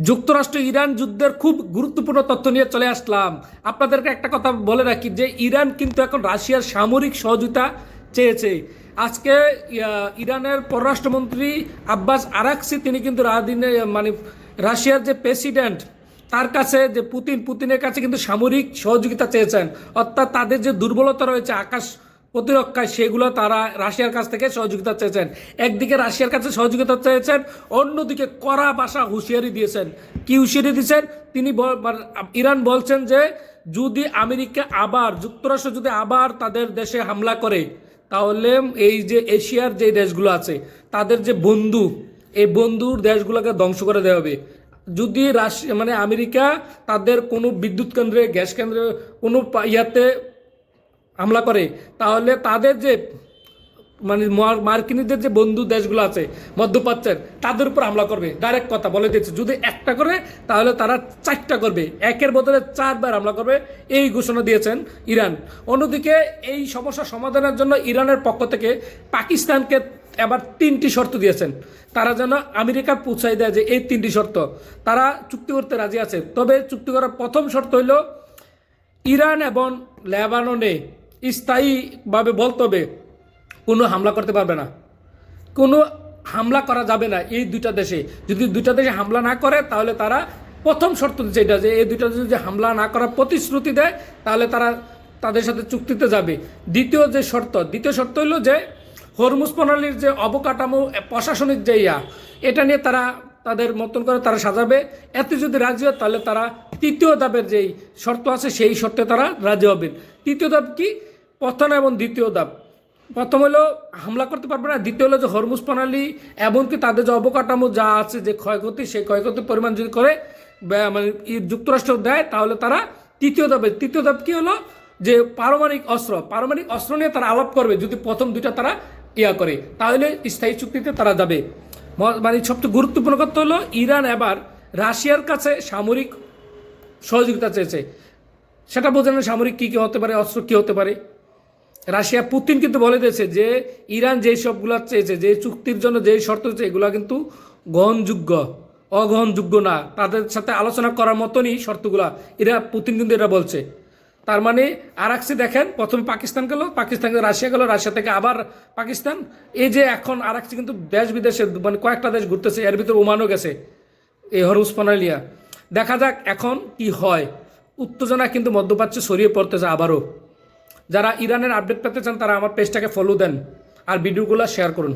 যুক্তরাষ্ট্র ইরান যুদ্ধের খুব গুরুত্বপূর্ণ তথ্য নিয়ে চলে আসলাম। আপনাদেরকে একটা কথা বলে রাখি যে ইরান কিন্তু এখন রাশিয়ার সামরিক সহযোগিতা চেয়েছে। আজকে ইরানের পররাষ্ট্রমন্ত্রী আব্বাস আরাকসি তিনি কিন্তু মানে রাশিয়ার যে প্রেসিডেন্ট তার কাছে যে পুতিনের কাছে কিন্তু সামরিক সহযোগিতা চেয়েছেন, অর্থাৎ তাদের যে দুর্বলতা রয়েছে আকাশ প্রতিরক্ষায় সেগুলো তারা রাশিয়ার কাছ থেকে সহযোগিতা চেয়েছেন। একদিকে রাশিয়ার কাছে সহযোগিতা চেয়েছেন, অন্যদিকে কড়া ভাষা হুঁশিয়ারি দিয়েছেন। কি হুঁশিয়ারি দিয়েছেন? ইরান বলছেন যে যদি আমেরিকা আবার যুক্তরাষ্ট্র যদি আবার তাদের দেশে হামলা করে তাহলে এই যে এশিয়ার যে দেশগুলো আছে তাদের যে বন্ধু, এই বন্ধুর দেশগুলোকে ধ্বংস করে দেওয়া হবে। যদি রাশিয়া মানে আমেরিকা তাদের কোনো বিদ্যুৎ কেন্দ্রে, গ্যাস কেন্দ্রে, কোনো ইয়াতে হামলা করে তাহলে তাদের যে মানে মার্কিনীদের যে বন্ধু দেশগুলো আছে মধ্যপ্রাচ্যের তাদের উপর হামলা করবে। ডাইরেক্ট কথা বলে দিয়েছে, যদি একটা করে তাহলে তারা চারটা করবে, একের বদলে 4বার হামলা করবে, এই ঘোষণা দিয়েছেন ইরান। অন্যদিকে এই সমস্যা সমাধানের জন্য ইরানের পক্ষ থেকে পাকিস্তানকে এবার 3টি শর্ত দিয়েছেন। তারা যেন আমেরিকা পৌঁছাই দেয় যে এই 3টি শর্ত তারা চুক্তি করতে রাজি আছে। তবে চুক্তি করার প্রথম শর্ত হইল ইরান এবং লেবাননে স্থায়ীভাবে বলতে হবে কোনো হামলা করতে পারবে না, কোনো হামলা করা যাবে না এই দুইটা দেশে। যদি দুইটা দেশে হামলা না করে তাহলে তারা প্রথম শর্ত দিচ্ছে এটা যে এই দুইটা দেশে যদি হামলা না করার প্রতিশ্রুতি দেয় তাহলে তারা তাদের সাথে চুক্তিতে যাবে। দ্বিতীয় শর্ত হলো যে হরমুজ প্রণালীর যে অবকাঠামো প্রশাসনিক যে এটা নিয়ে তারা তাদের মতন করে তারা সাজাবে। এতে যদি রাজি হয় তাহলে তারা তৃতীয় ধাপের যেই শর্ত আছে সেই শর্তে তারা রাজি হবেন। তৃতীয় ধাপ কি? প্রথম এবং দ্বিতীয় ধাপ। প্রথম হলো হামলা করতে পারবে না, দ্বিতীয় হলো যে হরমুজ প্রণালী এমনকি তাদের যে অবকাঠামো যা আছে যে ক্ষয়ক্ষতি, সেই ক্ষয়ক্ষতির পরিমাণ যদি করে মানে যুক্তরাষ্ট্র দেয় তাহলে তারা তৃতীয় ধাপ কি হলো যে পারমাণবিক অস্ত্র নিয়ে তারা আলাপ করবে। যদি প্রথম দুইটা তারা করে তাহলে স্থায়ী চুক্তিতে তারা যাবে। মানে সবচেয়ে গুরুত্বপূর্ণ কথা হলো ইরান এবার রাশিয়ার কাছে সামরিক সহযোগিতা চেয়েছে। সেটা বোঝেন সামরিক কী হতে পারে, অস্ত্র কী হতে পারে। রাশিয়া পুতিন কিন্তু বলে দিয়েছে যে ইরান যেই সবগুলো চেয়েছে, যে চুক্তির জন্য যেই শর্ত চেয়েছে এগুলো কিন্তু অগ্রহণযোগ্য না, তাদের সাথে আলোচনা করার মতনই শর্তগুলা পুতিন কিন্তু এটা বলছে। তার মানে আরাকসি দেখেন, প্রথমে পাকিস্তান গেল, পাকিস্তান থেকে রাশিয়া গেল, রাশিয়া থেকে আবার পাকিস্তান। এই যে এখন আরাকসি কিন্তু দেশ বিদেশে মানে কয়েকটা দেশ ঘুরতেছে, এর ভিতরে ওমানও গেছে এই হরমুজ প্রণালী। দেখা যাক এখন কি হয়। উত্তেজনা কিন্তু মধ্যপ্রাচ্যে ছড়িয়ে পড়তেছে আবারও। যারা ইরানের আপডেট পেতে চান তারা আমার পেজটাকে ফলো দেন আর ভিডিওগুলো শেয়ার করুন।